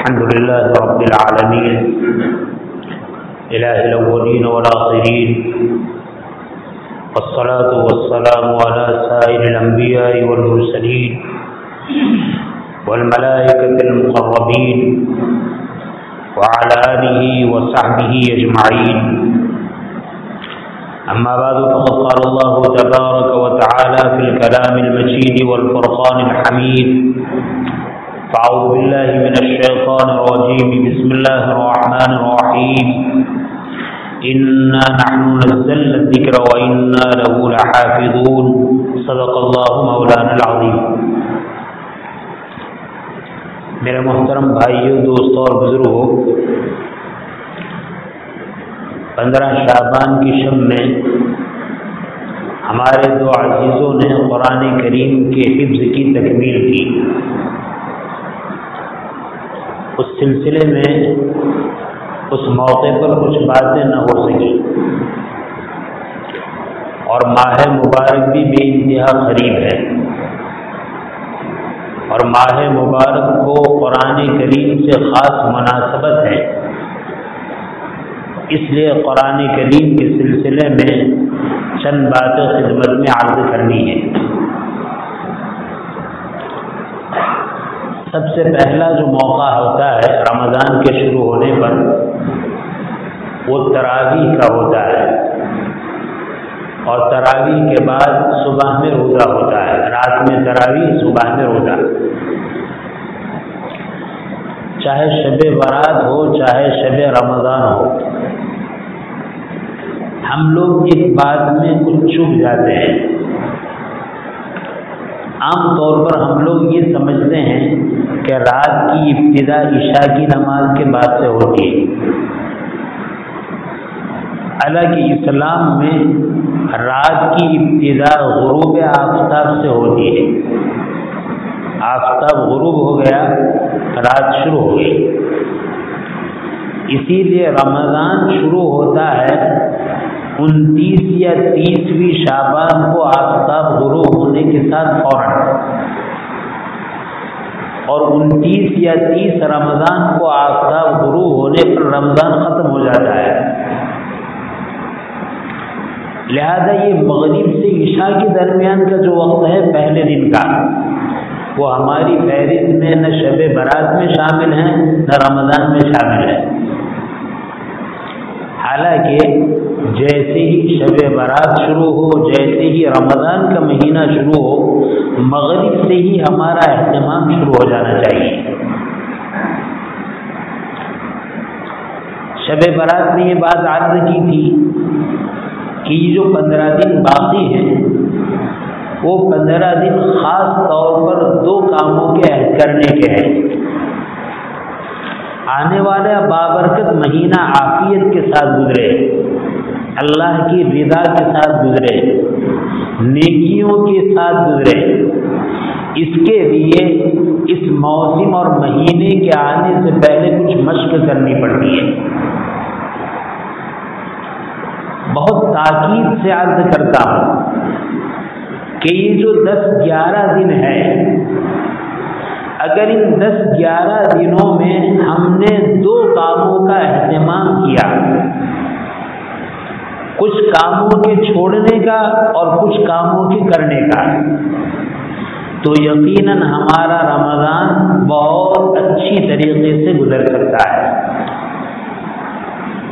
الحمد لله رب العالمين إله الأولين والآخرين والصلاة والسلام على سائر الأنبياء والمرسلين والملائكة المقربين وعلى آله وصحبه أجمعين. أما بعد فقد قال الله تبارك وتعالى في الكلام المجيد والفرقان الحميد: فأعوذ بالله من الشيطان الرجيم. بسم الله الرحمن الرحيم. إنا نحن نزلنا الذكر وإنا له لحافظون. صدق الله مولانا العظيم. میرے محترم بھائیوں، دوستوں اور بزرگوں، 15 شعبان کی شب میں ہمارے دو عزیزوں نے قرآن کریم کے حفظ کی تکمیل کی. اس سلسلے میں اس موقع پر کچھ باتیں نہ ہو سکی اور ماہ مبارک بھی بے انتہا قریب ہے، اور ماہ مبارک کو قرآن کریم سے خاص مناسبت ہے. اس لیے قرآن کریم کے سلسلے میں چند باتیں خدمت میں عرض کرنی ہے. سب سے پہلا جو موقع ہوتا ہے رمضان کے شروع ہونے پر، وہ تراویح کا ہوتا ہے، اور تراویح کے بعد صبح میں روزہ ہوتا ہے. رات میں تراویح، صبح میں روزہ. چاہے شب برات ہو، چاہے شب رمضان ہو، ہم لوگ ایک بات میں کچھ چوک جاتے ہیں. عام طور پر ہم لوگ یہ سمجھتے ہیں کہ رات کی ابتدا عشاء کی نماز کے بعد سے ہوتی ہے. حالانکہ اسلام میں رات کی ابتدا غروب آفتاب سے ہوتی ہے. آفتاب غروب ہو گیا، رات شروع ہو گئی. اسی لیے رمضان شروع ہوتا ہے 29 یا 30ویں شعبان کو آفتاب غروب ہونے کے ساتھ فوراً، اور 29 یا 30 رمضان کو آفتاب غروب ہونے پر رمضان ختم ہو جاتا ہے. لہذا یہ مغرب سے عشاء کے درمیان کا جو وقت ہے پہلے دن کا، وہ ہماری فہرست میں نہ شب برات میں شامل ہے نہ رمضان میں شامل ہے. حالانکہ جیسے ہی شب برات شروع ہو، جیسے ہی رمضان کا مہینہ شروع ہو، مغرب سے ہی ہمارا اہتمام شروع ہو جانا چاہیے. شب برات میں یہ بات عرض کی تھی کہ یہ جو 15 دن باقی ہیں، وہ 15 دن خاص طور پر 2 کاموں کے عہد کرنے کے ہیں. آنے والا بابرکت مہینہ عافیت کے ساتھ گزرے، اللہ کی رضا کے ساتھ گزرے، نیکیوں کے ساتھ گزرے. اس کے لیے اس موسم اور مہینے کے آنے سے پہلے کچھ مشق کرنی پڑتی ہے. بہت تاکید سے عرض کرتا ہوں کہ یہ جو 10-11 دن ہے، اگر ان 10-11 دنوں میں ہم نے 2 کاموں کا اہتمام کیا، کچھ کاموں کے چھوڑنے کا اور کچھ کاموں کے کرنے کا، تو یقیناً ہمارا رمضان بہت اچھی طریقے سے گزر سکتا ہے.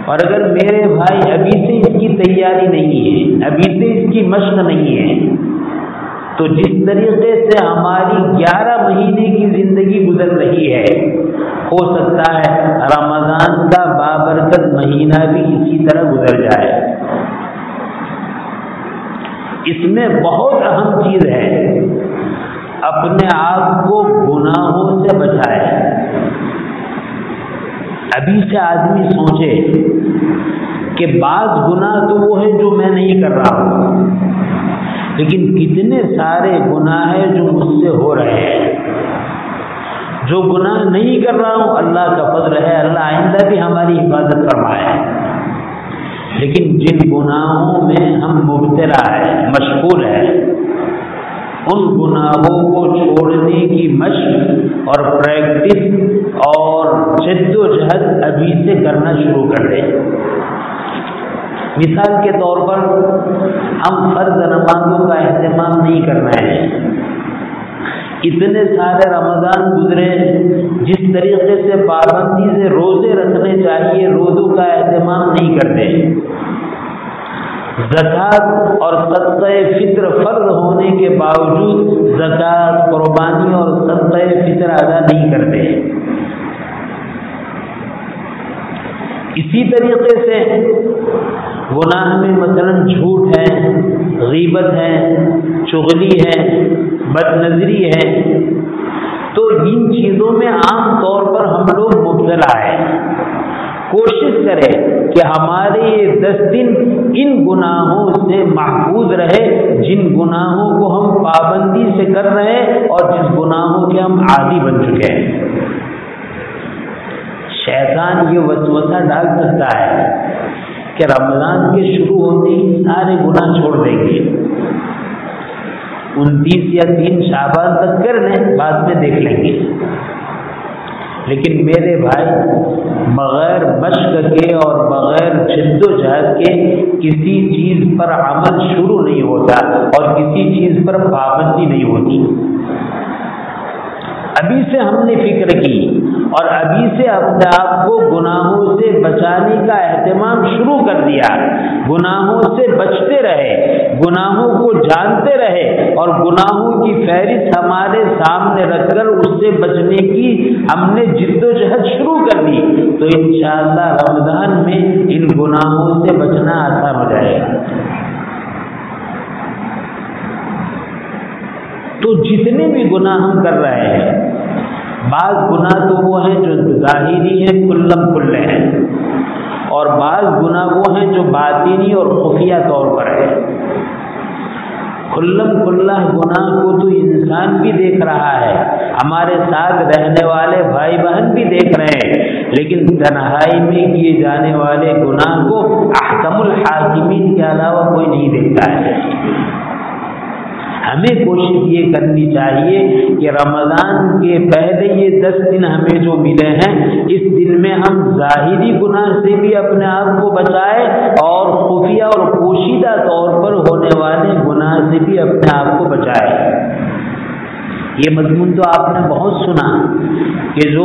اور اگر میرے بھائی ابھی سے اس کی تیاری نہیں ہے، ابھی سے اس کی مشق نہیں ہے، تو جس طریقے سے ہماری 11 مہینے کی زندگی گزر رہی ہے، ہو سکتا ہے رمضان کا بابرکت مہینہ بھی اسی طرح گزر جائے. اس میں بہت اہم چیز ہے اپنے آپ کو گناہوں سے بچائے. ابھی سے آدمی سوچے کہ بعض گناہ تو وہ ہے جو میں نہیں کر رہا ہوں، لیکن کتنے سارے گناہ ہیں جو مجھ سے ہو رہے ہیں. جو گناہ نہیں کر رہا ہوں، اللہ کا فضل ہے، اللہ آئندہ بھی ہماری حفاظت فرمائے. لیکن جن گناہوں میں ہم مبتلا ہیں، مشغول ہیں، ان گناہوں کو چھوڑنے کی مشق اور پریکٹس اور جد و جہد ابھی سے کرنا شروع کر دیں۔ مثال کے طور پر ہم فرض نمازوں کا اہتمام نہیں کر رہے ہیں، اتنے سارے رمضان گزرے، جس طریقے سے پابندی سے روزے رکھنے چاہیے روزوں کا اہتمام نہیں کرتے، زکوٰۃ اور صدقہ فطر فرض ہونے کے باوجود زکوٰۃ، قربانی اور صدقہ فطر ادا نہیں کرتے۔ اسی طریقے سے گناہ میں مثلا جھوٹ ہے، غیبت ہے، چغلی ہے، بد نظری ہے، تو ان چیزوں میں عام طور پر ہم لوگ مبتلا ہیں۔ کوشش کریں کہ ہمارے یہ 10 دن ان گناہوں سے محفوظ رہے جن گناہوں کو ہم پابندی سے کر رہے ہیں اور جس گناہوں کے ہم عادی بن چکے ہیں۔ شیطان یہ وسوسہ ڈال سکتا ہے کہ رمضان کے شروع ہوتے ہی سارے گناہ چھوڑ دیں گے، 29 یا 3 شعبان تک کر لیں، بعد میں دیکھ لیں گے۔ لیکن میرے بھائی، بغیر مشق کے اور بغیر جد و جہد کے کسی چیز پر عمل شروع نہیں ہوتا اور کسی چیز پر پابندی نہیں ہوتی۔ ابھی سے ہم نے فکر کی اور ابھی سے اپنے آپ کو گناہوں سے بچانے کا اہتمام شروع کر دیا، گناہوں سے بچتے رہے، گناہوں کو جانتے رہے اور گناہوں کی فہرست ہمارے سامنے رکھ کر اس سے بچنے کی ہم نے جد و جہد شروع کر دی، تو انشاءاللہ رمضان میں ان گناہوں سے بچنا آسان ہو جائے گا۔ تو جتنے بھی گناہ ہم کر رہے ہیں، بعض گناہ تو وہ ہیں جو ظاہری ہیں، کلم کلے ہیں، اور بعض گناہ وہ ہیں جو باطنی اور خفیہ طور پر ہیں۔ کلم کلہ گناہ کو تو انسان بھی دیکھ رہا ہے، ہمارے ساتھ رہنے والے بھائی بہن بھی دیکھ رہے ہیں، لیکن تنہائی میں کیے جانے والے گناہ کو احکم الحاکمین کے علاوہ کوئی نہیں دیکھتا ہے۔ ہمیں کوشش یہ کرنی چاہیے کہ رمضان کے پہلے یہ 10 دن ہمیں جو ملے ہیں، اس دن میں ہم ظاہری گناہ سے بھی اپنے آپ کو بچائیں اور خفیہ اور پوشیدہ طور پر ہونے والے گناہ سے بھی اپنے آپ کو بچائیں۔ یہ مضمون تو آپ نے بہت سنا کہ جو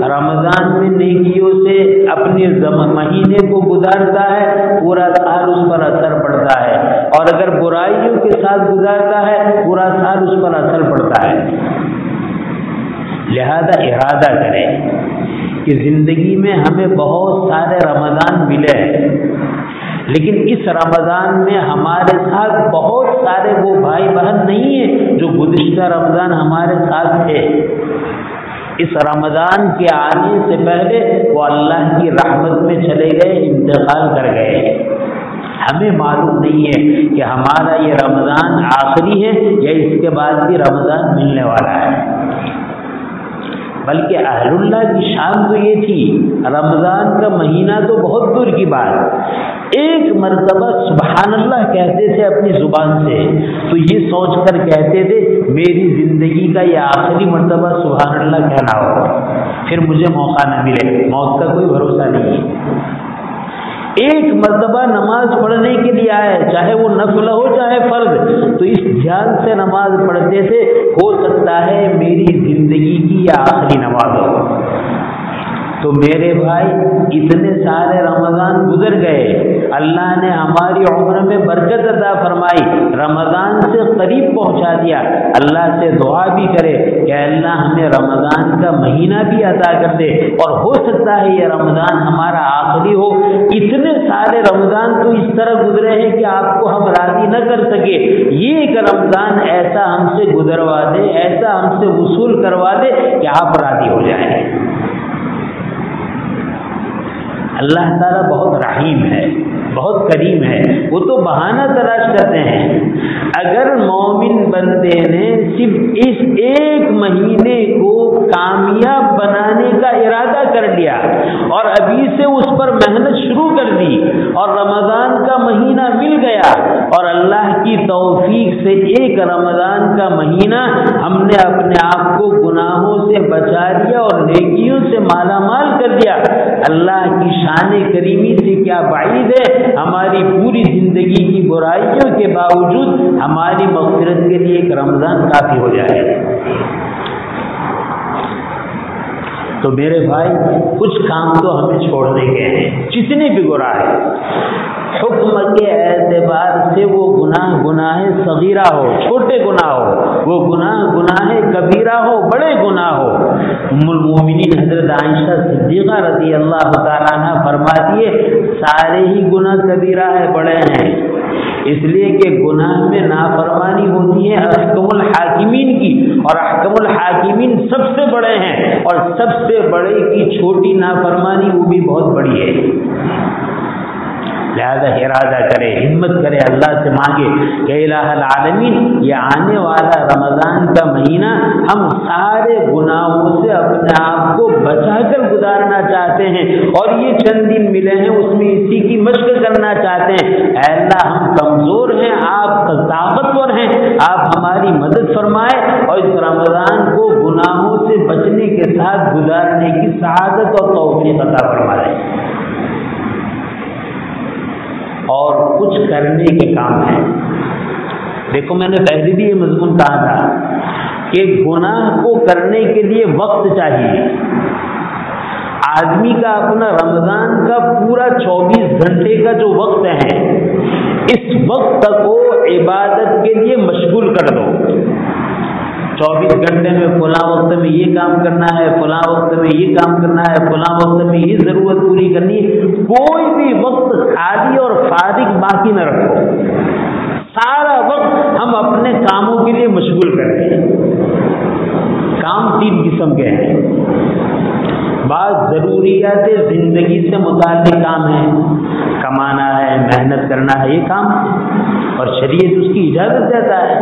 رمضان میں نیکیوں سے اپنے مہینے کو گزارتا ہے پورا سال اس پر اثر پڑتا ہے، اور اگر برائیوں کے ساتھ گزارتا ہے پورا سال اس پر اثر پڑتا ہے۔ لہذا ارادہ کریں کہ زندگی میں ہمیں بہت سارے رمضان ملے ہیں، لیکن اس رمضان میں ہمارے ساتھ بہت سارے وہ بھائی بہن نہیں ہیں جو گزشتہ رمضان ہمارے ساتھ تھے۔ اس رمضان کے آنے سے پہلے وہ اللہ کی رحمت میں چلے گئے، انتقال کر گئے۔ ہمیں معلوم نہیں ہے کہ ہمارا یہ رمضان آخری ہے یا اس کے بعد بھی رمضان ملنے والا ہے، بلکہ اہل اللہ کی شان تو یہ تھی، رمضان کا مہینہ تو بہت دور کی بات، ایک مرتبہ سبحان اللہ کہتے تھے اپنی زبان سے، تو یہ سوچ کر کہتے تھے میری زندگی کا یہ آخری مرتبہ سبحان اللہ کہنا ہوگا، پھر مجھے موقع نہ ملے، موت کا کوئی بھروسہ نہیں ہے۔ ایک مرتبہ نماز پڑھنے کے لیے آئے، چاہے وہ نفل ہو چاہے فرض، تو اس دھیان سے نماز پڑھتے تھے، ہو سکتا ہے میری زندگی کی یہ آخری نماز ہو۔ تو میرے بھائی، اتنے سارے رمضان گزر گئے، اللہ نے ہماری عمر میں برکت عطا فرمائی، رمضان سے قریب پہنچا دیا۔ اللہ سے دعا بھی کرے کہ اللہ ہمیں رمضان کا مہینہ بھی عطا کر دے، اور ہو سکتا ہے یہ رمضان ہمارا آخری ہو۔ اتنے سارے رمضان تو اس طرح گزرے ہیں کہ آپ کو ہم راضی نہ کر سکے، یہ ایک رمضان ایسا ہم سے گزروا دے، ایسا ہم سے وصول کروا دے کہ آپ راضی ہو جائیں۔ اللہ تعالیٰ بہت رحیم ہے، بہت کریم ہے، وہ تو بہانہ تلاش کرتے ہیں۔ اگر مومن بندے نے صرف اس ایک مہینے کو کامیاب بنانے کا ارادہ کر لیا اور ابھی سے اس پر محنت شروع کر دی اور رمضان کا مہینہ مل گیا اور اللہ کی توفیق سے ایک رمضان کا مہینہ ہم نے اپنے آپ کو گناہوں سے بچا لیا اور نیکیوں سے مالا مال کر دیا، اللہ کی شان کریمی سے کیا بعید ہے ہماری پوری زندگی کی برائیوں کے باوجود ہماری مغفرت کے لیے ایک رمضان کافی ہو جائے۔ تو میرے بھائی کچھ کام تو ہمیں چھوڑنے کے ہیں، جتنے بھی گناہ ہیں، حکم کے اعتبار سے وہ گناہ صغیرہ ہو، چھوٹے گناہ ہو، وہ گناہ کبیرہ ہو، بڑے گناہ ہو۔ ام المومنین حضرت عائشہ صدیقہ رضی اللہ تعالیٰ عنہ فرماتی ہے سارے ہی گناہ کبیرہ ہے، بڑے ہیں، اس لیے کہ گناہ میں نافرمانی ہوتی ہے احکم الحاکمین کی، اور احکم الحاکمین سب سے بڑے ہیں، اور سب سے بڑے کی چھوٹی نافرمانی وہ بھی بہت بڑی ہے۔ لہذا ارادہ کرے، ہمت کرے، اللہ سے مانگے کہ الہ العالمین یہ آنے والا رمضان کا مہینہ ہم سارے گناہوں سے اپنے آپ کو بچا کر گزارنا چاہتے ہیں، اور یہ چند دن ملے ہیں اس میں اسی کی مشق کرنا چاہتے ہیں۔ اے اللہ ہم کمزور ہیں، آپ طاقتور ہیں، آپ ہماری مدد فرمائے اور اس رمضان کو گناہوں سے بچنے کے ساتھ گزارنے کی سعادت اور توفیق عطا فرما دیں۔ اور کچھ کرنے کے کام ہیں، دیکھو میں نے پہلے بھی یہ مضمون کہا تھا کہ گناہ کو کرنے کے لیے وقت چاہیے۔ آدمی کا اپنا رمضان کا پورا 24 گھنٹے کا جو وقت ہے، اس وقت کو عبادت کے لیے مشغول کر دو۔ 24 گھنٹے میں فلاں وقت میں یہ کام کرنا ہے، فلاں وقت میں یہ کام کرنا ہے، فلاں وقت میں یہ ضرورت پوری کرنی ہے، کوئی بھی وقت خالی اور فارغ باقی نہ رکھو۔ سارا وقت ہم اپنے کاموں کے لیے مشغول کرتے ہیں۔ کام 3 قسم کے ہیں، بعض ضروریات زندگی سے متعلق کام ہیں، کمانا ہے، محنت کرنا ہے، یہ کام، اور شریعت اس کی اجازت دیتا ہے۔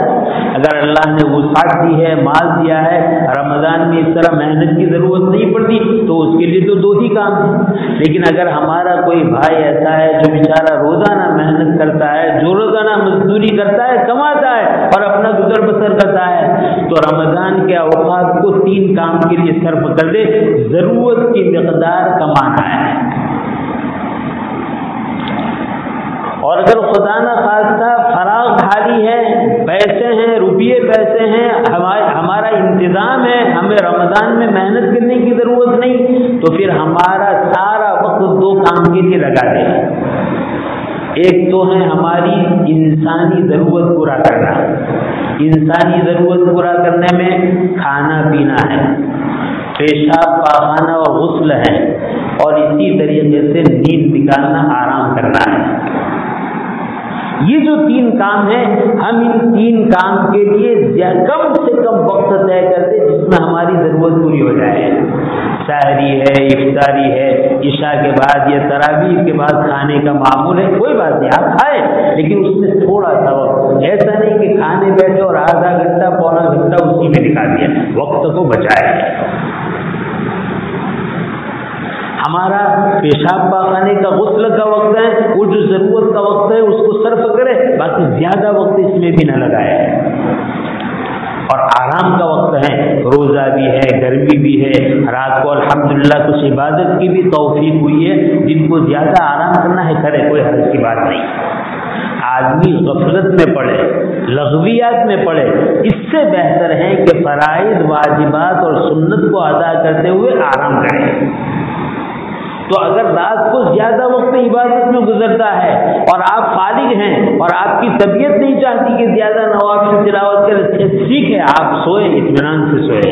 اگر اللہ نے وسعت دی ہے، مال دیا ہے، رمضان میں اس طرح محنت کی ضرورت نہیں پڑتی تو اس کے لیے تو 2 ہی کام ہیں۔ لیکن اگر ہمارا کوئی بھائی ایسا ہے جو بیچارہ روزانہ محنت کرتا ہے، جو روزانہ مزدوری کرتا ہے، کماتا ہے اور اپنا گزر بسر کرتا ہے، تو رمضان کے اوقات کو 3 کام کے لیے صرف کر دے۔ ضرورت کی مقدار کمانا ہے، اور اگر خدا نہ خواستہ فراغ حالی ہے، پیسے ہیں، روپیے پیسے ہیں، ہمارا انتظام ہے، ہمیں رمضان میں محنت کرنے کی ضرورت نہیں، تو پھر ہمارا سارا وقت 2 کام کے لیے لگا دیں۔ ایک تو ہے ہماری انسانی ضرورت پورا کرنا، انسانی ضرورت پورا کرنے میں کھانا پینا ہے، پیشاب پاخانہ اور غسل ہے، اور اسی طریقے سے نیند نکالنا، آرام کرنا ہے۔ یہ جو 3 کام ہیں، ہم ان 3 کام کے لیے کم سے کم وقت طے کرتے جس میں ہماری ضرورت پوری ہو جائے۔ سحری ہے، افطاری ہے، عشاء کے بعد یا تراویح کے بعد کھانے کا معمول ہے، کوئی بات نہیں، آپ کھائیں، لیکن اس میں تھوڑا سا وقت، ایسا نہیں کہ کھانے بیٹھے اور آدھا گھنٹہ پونا گھنٹہ اسی میں نکال دیا، وقت کو بچائے۔ ہمارا پیشاب پاخانے کا، غسل کا وقت ہے، وہ جو ضرورت کا وقت ہے اس کو صرف کرے، باقی زیادہ وقت اس میں بھی نہ لگائے۔ اور آرام کا وقت ہے، روزہ بھی ہے، گرمی بھی ہے، رات کو الحمدللہ کچھ عبادت کی بھی توفیق ہوئی ہے، جن کو زیادہ آرام کرنا ہے کرے، کوئی حرج کی بات نہیں۔ آدمی غفلت میں پڑے، لغویات میں پڑے، اس سے بہتر ہے کہ فرائض، واجبات اور سنت کو ادا کرتے ہوئے آرام کرے۔ تو اگر رات کو زیادہ وقت عبادت میں گزرتا ہے اور آپ فارغ ہیں اور آپ کی طبیعت نہیں چاہتی کہ زیادہ نوافل تلاوت کرے، ٹھیک ہے، آپ سوئے، اطمینان سے سوئے،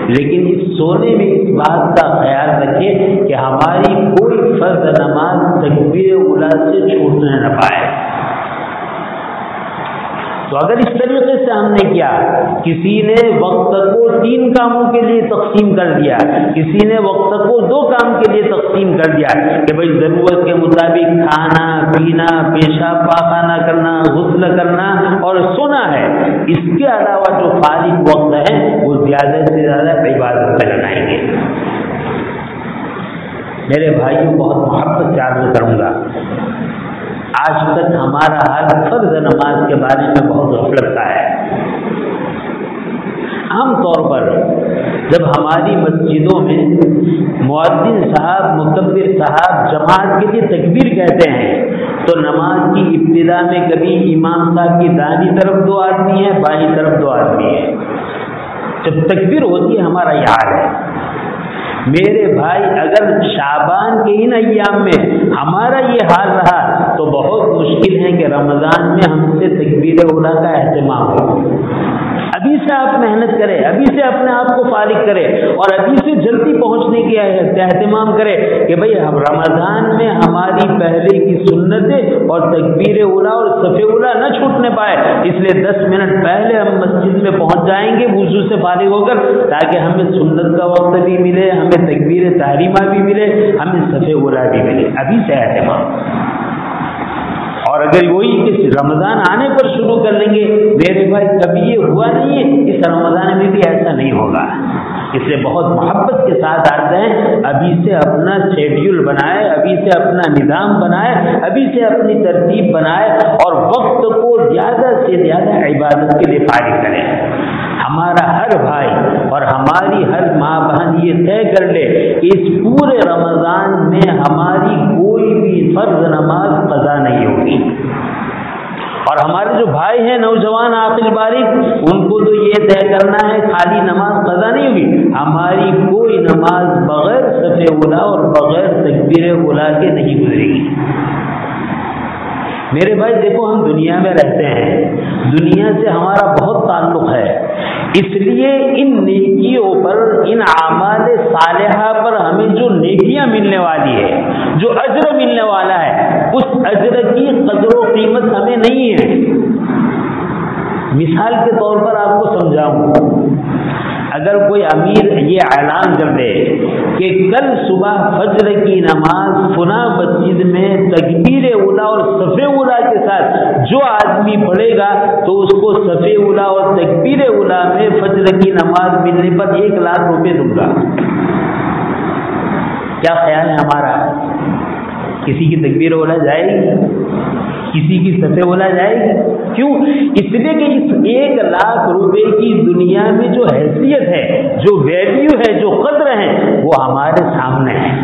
لیکن اس سونے میں اس بات کا خیال رکھیں کہ ہماری کوئی فرض نماز تکبیر اولیٰ سے چھوٹنے نہ پائے۔ تو اگر اس طریقے سے ہم نے کیا، کسی نے وقت کو 3 کاموں کے لیے تقسیم کر دیا، کسی نے وقت کو 2 کام کے لیے تقسیم کر دیا کہ بھائی ضرورت کے مطابق کھانا پینا، پیشاب پاخانہ کرنا، غسل کرنا اور سونا ہے، اس کے علاوہ جو فارغ وقت ہے وہ زیادہ سے زیادہ عبادت میں لگائیں گے۔ میرے بھائیوں بہت محبت سے عرض کروں گا، آج تک ہمارا حال فرض نماز کے بارے میں بہت غفلت کا ہے۔ عام طور پر جب ہماری مسجدوں میں مؤذن صاحب مکبر صاحب جماعت کے لیے تکبیر کہتے ہیں تو نماز کی ابتدا میں کبھی امام صاحب کی دائیں طرف 2 آدمی ہیں، بائیں طرف 2 آدمی ہیں۔ جب تکبیر ہوتی ہے ہمارا یہ حال ہے۔ میرے بھائی اگر شعبان کے ان ایام میں ہمارا یہ حال رہا تو بہت مشکل ہے کہ رمضان میں ہم سے تکبیر اولیٰ کا اہتمام ہو۔ ابھی سے آپ محنت کریں، ابھی سے اپنے آپ کو فارغ کریں اور ابھی سے جلدی پہنچنے کی اہتمام کریں کہ بھئی ہم رمضان میں ہماری پہلے کی سنتیں اور تکبیر اولیٰ اور صف اولیٰ نہ چھوٹنے پائے، اس لیے 10 منٹ پہلے ہم مسجد میں پہنچ جائیں گے وضو سے فارغ ہو کر، تاکہ ہمیں سنت کا وقت بھی ملے، ہمیں تکبیر تحریمہ بھی ملے، ہمیں صف اولیٰ بھی ملے۔ ابھی سے اہتمام۔ اور اگر وہی کہ رمضان آنے پر شروع کر لیں گے، میرے بھائی کبھی یہ ہوا نہیں ہے، اس رمضان میں بھی ایسا نہیں ہوگا۔ اس لیے بہت محبت کے ساتھ آتے ہیں، ابھی سے اپنا شیڈیول بنائے، ابھی سے اپنا نظام بنائے، ابھی سے اپنی ترتیب بنائے اور وقت کو زیادہ سے زیادہ عبادت کے لیے فارغ کریں۔ ہمارا ہر بھائی اور ہماری ہر ماں بہن یہ طے کر لے کہ اس پورے رمضان میں ہماری کوئی بھی فرض نماز قضا نہیں ہوگی۔ اور ہمارے جو بھائی ہیں نوجوان عاقل بالغ، ان کو تو یہ طے کرنا ہے خالی نماز قضا نہیں ہوگی، ہماری کوئی نماز بغیر صف اولیٰ اور بغیر تکبیر اولیٰ کے نہیں گزرے گی۔ میرے بھائی دیکھو، ہم دنیا میں رہتے ہیں، دنیا سے ہمارا بہت تعلق ہے، اس لیے ان نیکیوں پر، ان اعمال صالحہ پر ہمیں جو نیکیاں ملنے والی ہے، جو اجر ملنے والا ہے، اس اجر کی قدر و قیمت ہمیں نہیں ہے۔ مثال کے طور پر آپ کو سمجھاؤں، اگر کوئی امیر یہ اعلان کر دے کہ کل صبح فجر کی نماز فلاں مسجد میں تکبیر اولیٰ اور صف اولیٰ کے ساتھ جو آدمی پڑھے گا تو اس کو صف اولیٰ اور تکبیر اولیٰ میں فجر کی نماز ملنے پر 1 لاکھ روپے دوں گا، کیا خیال ہے ہمارا؟ کسی کی تکبیر اولیٰ جائے گی؟ کسی کی صف اولیٰ جائے گی؟ کیوں؟ اس لیے کہ اس 1 لاکھ روپے کی دنیا میں جو حیثیت ہے، جو ویلیو ہے، جو قدر ہے، وہ ہمارے سامنے ہے۔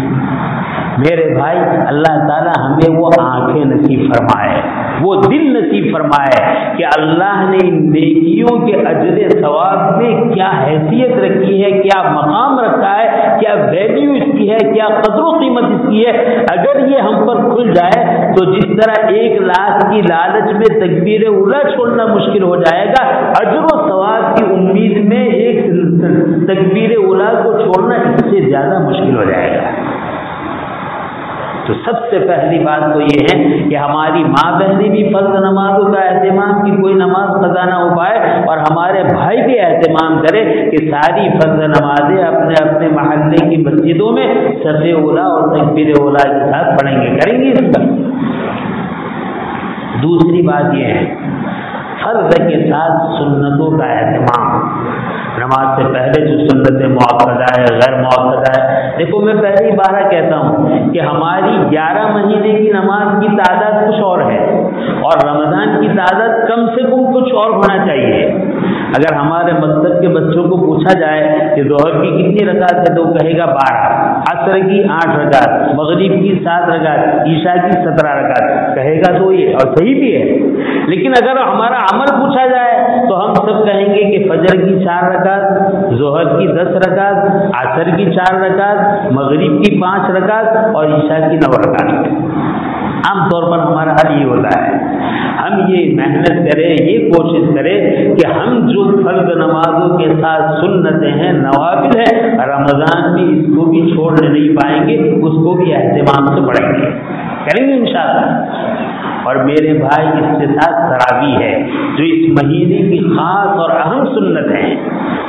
میرے بھائی اللہ تعالیٰ ہمیں وہ آنکھیں نصیب فرمائے، وہ دل نصیب فرمائے کہ اللہ نے ان نیکیوں کے اجر ثواب میں کیا حیثیت رکھی ہے، کیا مقام رکھا ہے، کیا ویلیو اس کی ہے، کیا قدر و قیمت اس کی ہے۔ اگر یہ ہم پر کھل جائے تو جس طرح 1 لاکھ کی لالچ میں تکبیر اولیٰ چھوڑنا مشکل ہو جائے گا، اجر و ثواب کی امید میں ایک تکبیر اولیٰ کو چھوڑنا اس سے زیادہ مشکل ہو جائے گا۔ تو سب سے پہلی بات تو یہ ہے کہ ہماری ماں بہنیں بھی فرض نمازوں کا اہتمام، کی کوئی نماز قضا نہ ہو پائے، اور ہمارے بھائی بھی اہتمام کرے کہ ساری فرض نمازیں اپنے اپنے محلے کی مسجدوں میں صف اولیٰ اور تکبیر اولیٰ کے ساتھ پڑھیں گے، کریں گے اس پر۔ دوسری بات یہ ہے فرض کے ساتھ سنتوں کا اہتمام۔ نماز سے پہلے جو سنتیں مؤکدہ ہے، غیر مؤکدہ ہے، دیکھو میں پہلی بار کہتا ہوں کہ ہماری 11 مہینے کی نماز کی تعداد کچھ اور ہے اور رمضان کی تعداد کم سے کم کچھ اور ہونا چاہیے۔ اگر ہمارے مکتب کے بچوں کو پوچھا جائے کہ ظہر کی کتنی رکعت ہے تو کہے گا 12، عصر کی 8 رکعت، مغرب کی 7 رکعت، عشاء کی 17 رکعت کہے گا، تو یہ اور صحیح بھی ہے۔ لیکن اگر ہمارا عمل پوچھا جائے تو ہم سب کہیں گے کہ فجر کی 4 رکعت، ظہر کی 10 رکعت، عصر کی 4 رکعت، مغرب کی 5 رکعت اور عشاء کی 9 رکعت۔ عام طور پر ہمارا حل یہ ہوتا ہے، ہم یہ محنت کریں، یہ کوشش کریں کہ ہم جو فرض نمازوں کے ساتھ سنتیں ہیں، نوافل ہیں، رمضان میں اس کو بھی چھوڑنے نہیں پائیں گے، اس کو بھی اہتمام سے پڑھیں گے، کریں گے انشاءاللہ۔ اور میرے بھائی اس کے ساتھ تراویح ہے جو اس مہینے کی خاص اور اہم سنت ہے۔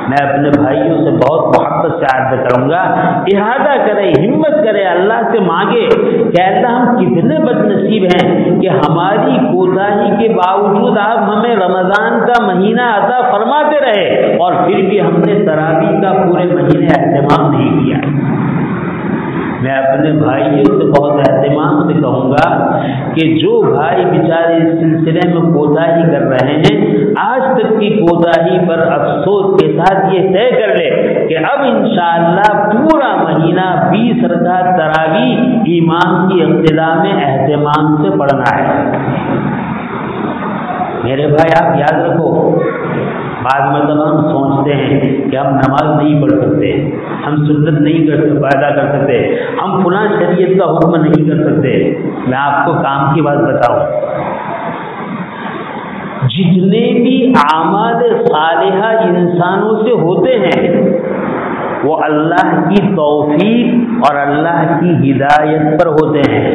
میں اپنے بھائیوں سے بہت محبت سے عرض کروں گا، احاطہ کرے، ہمت کرے، اللہ سے مانگے کہ اللہ ہم کتنے بد نصیب ہیں کہ ہماری کوتاہی کے باوجود آپ ہمیں رمضان کا مہینہ عطا فرماتے رہے اور پھر بھی ہم نے تراویح کا پورے مہینے اہتمام نہیں کیا۔ میں اپنے بھائیوں سے بہت اہتمام سے کہوں گا کہ جو بھائی بیچارے اس سلسلے میں کوتاہی کر رہے ہیں، آج تک کی کوتاہی پر افسوس کے ساتھ یہ طے کر لے کہ اب انشاءاللہ پورا مہینہ 20 رکعت تراویح امام کی اقتداء میں اہتمام سے پڑھنا ہے۔ میرے بھائی آپ یاد رکھو، بعض مرتبہ ہم سوچتے ہیں کہ ہم نماز نہیں پڑھ سکتے، ہم سنت نہیں پیدا کر سکتے، ہم فلاں شریعت کا حکم نہیں کر سکتے۔ میں آپ کو کام کی بات بتاؤں، جتنے بھی اعمال صالحہ انسانوں سے ہوتے ہیں وہ اللہ کی توفیق اور اللہ کی ہدایت پر ہوتے ہیں،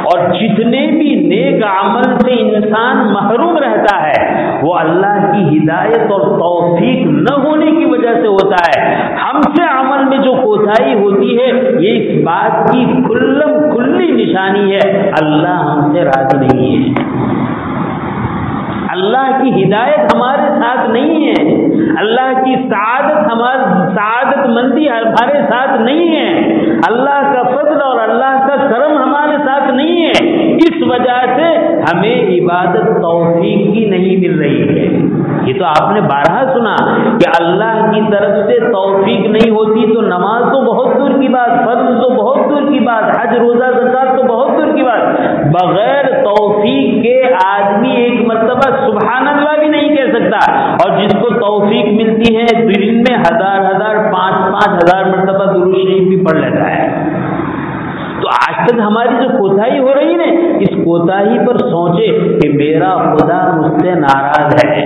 اور جتنے بھی نیک عمل سے انسان محروم رہتا ہے وہ اللہ کی ہدایت اور توفیق نہ ہونے کی وجہ سے ہوتا ہے۔ ہم سے عمل میں جو کوتاہی ہوتی ہے یہ اس بات کی کھلی نشانی ہے اللہ ہم سے راضی نہیں ہے، اللہ کی ہدایت ہمارے ساتھ نہیں ہے، اللہ کی سعادت مندی ہمارے ساتھ نہیں ہے، اللہ کا فضل اور اللہ کا کرم ہمارے ساتھ نہیں ہے، اس وجہ سے ہمیں عبادت توفیق کی نہیں مل رہی ہے۔ یہ تو آپ نے بارہا سنا کہ اللہ کی طرف سے توفیق نہیں ہوتی تو نماز تو بہت دور کی بات، فرض تو بہت دور کی بات، حج روزہ زکات تو بہت دور کی بات، بغیر توفیق کے آدمی ایک مرتبہ سبحان اللہ بھی نہیں کہہ سکتا، اور جس کو توفیق ملتی ہے دن میں 1000 5,000 مرتبہ درود شریف بھی پڑھ لیتا ہے۔ تو آج تک ہماری جو کوتاہی ہو رہی ہے اس کوتاہی پر سوچے کہ میرا خدا مجھ سے ناراض ہے،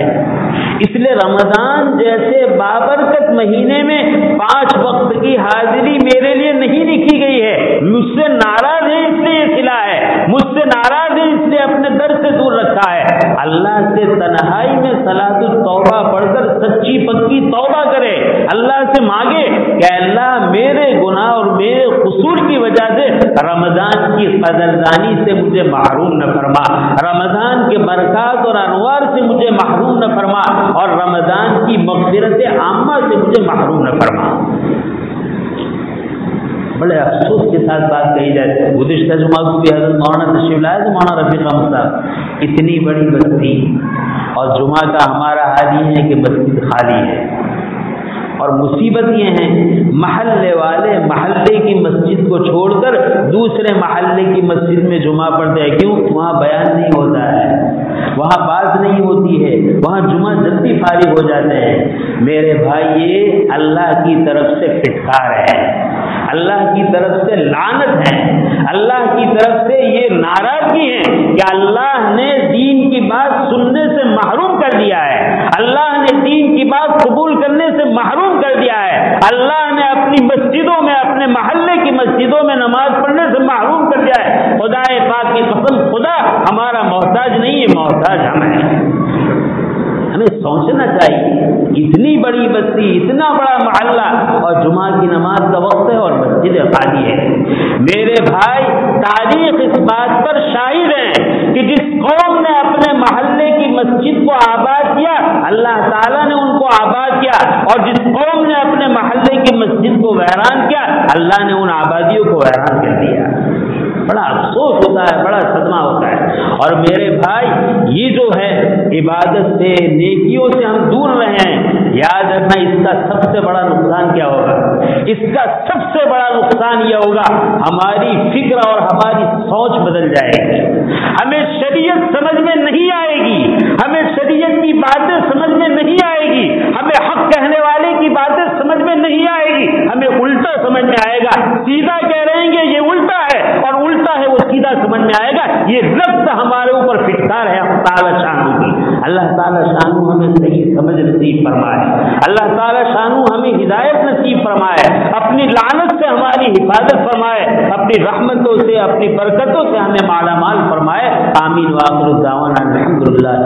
اس لیے رمضان جیسے بابرکت مہینے میں 5 وقت کی حاضری میرے لیے نہیں لکھی گئی ہے، مجھ سے ناراض ہے اس لیے کھلا ہے، مجھ سے ناراض ہے اس لیے اپنے در سے دور رکھا ہے۔ اللہ سے تنہائی میں صلاۃ التوبہ پڑھ کر سچی پکی توبہ کرے، اللہ سے مانگے کہ اللہ میرے گناہ اور میرے قصور کی وجہ سے رمضان کی قدردانی سے مجھے محروم نہ فرما، رمضان کے برکات اور انوار سے مجھے محروم نہ فرما، اور رمضان کی مغفرت عامہ سے مجھے محروم نہ فرما۔ بڑے افسوس کے ساتھ بات کہی جائے، گزشتہ جمعہ کو بھی حضرت مولانا تشریف لائے تھے، مولانا رفیق احمد صاحب، اتنی بڑی بستی اور جمعہ کا ہمارا حال یہ ہے کہ مسجد خالی ہے، اور مصیبت یہ ہے محلے والے محلے کی مسجد کو چھوڑ کر دوسرے محلے کی مسجد میں جمعہ پڑھتے ہیں، کیوں؟ وہاں بیان نہیں ہوتا ہے، وہاں بات نہیں ہوتی ہے، وہاں جمعہ جلدی فارغ ہو جاتے ہیں۔ میرے بھائی یہ اللہ کی طرف سے پھٹکار ہے، اللہ کی طرف سے لعنت ہے، اللہ کی طرف سے یہ ناراضگی ہے کہ اللہ نے دین کی بات سننے سے محروم کر دیا ہے، اللہ نے دین کی بات قبول کرنے سے محروم کر دیا ہے، اللہ نے اپنی مسجدوں میں اپنے محلے کی مسجدوں میں نماز پڑھنے سے محروم کر دیا ہے۔ خدا پاک کی قسم خدا ہمارا محتاج نہیں ہے، محتاج ہم ہیں۔ ہمیں سوچنا چاہیے، اتنی بڑی بستی، اتنا بڑا محلہ، اور جمعہ کی نماز کا وقت ہے اور مسجد خالی ہے۔ میرے بھائی تاریخ اس بات پر شاہد ہے کہ جس قوم نے اپنے محلے کی مسجد کو آباد کیا اللہ تعالیٰ نے ان کو آباد کیا، اور جس قوم نے اپنے محلے کی مسجد کو ویران کیا اللہ نے ان آبادیوں کو ویران کر دیا۔ بڑا افسوس ہوتا ہے، بڑا صدمہ ہوتا ہے۔ اور میرے بھائی یہ جو ہے عبادت سے نیکیوں سے ہم دور رہے ہیں، یاد رکھنا اس کا سب سے بڑا نقصان کیا ہوگا؟ اس کا سب سے بڑا نقصان یہ ہوگا ہماری فکر اور ہماری سوچ بدل جائے گی، ہمیں شریعت سمجھ میں نہیں آئے گی، ہمیں شریعت کی باتیں سمجھ میں نہیں آئے گی، ہمیں حق کہنے والے کی باتیں سمجھ میں نہیں آئے گی، ہمیں الٹا سمجھ میں آئے گا، سیدھا کہہ رہے ہیں کہ یہ الٹا ہے اور الٹا ہے وہ سیدھا سمجھ میں آئے گا۔ یہ لفظ ہمارے اوپر فٹکار ہے تعالی شانو کی۔ اللہ تعالی شانو ہمیں صحیح سمجھ نصیب فرمائے، اللہ تعالی شانو ہمیں ہدایت نصیب فرمائے، اپنی لعنت سے ہماری حفاظت فرمائے، اپنی رحمتوں سے اپنی برکتوں سے ہمیں مالا مال فرمائے۔ آمین۔ وآخر دعوانا الحمدللہ۔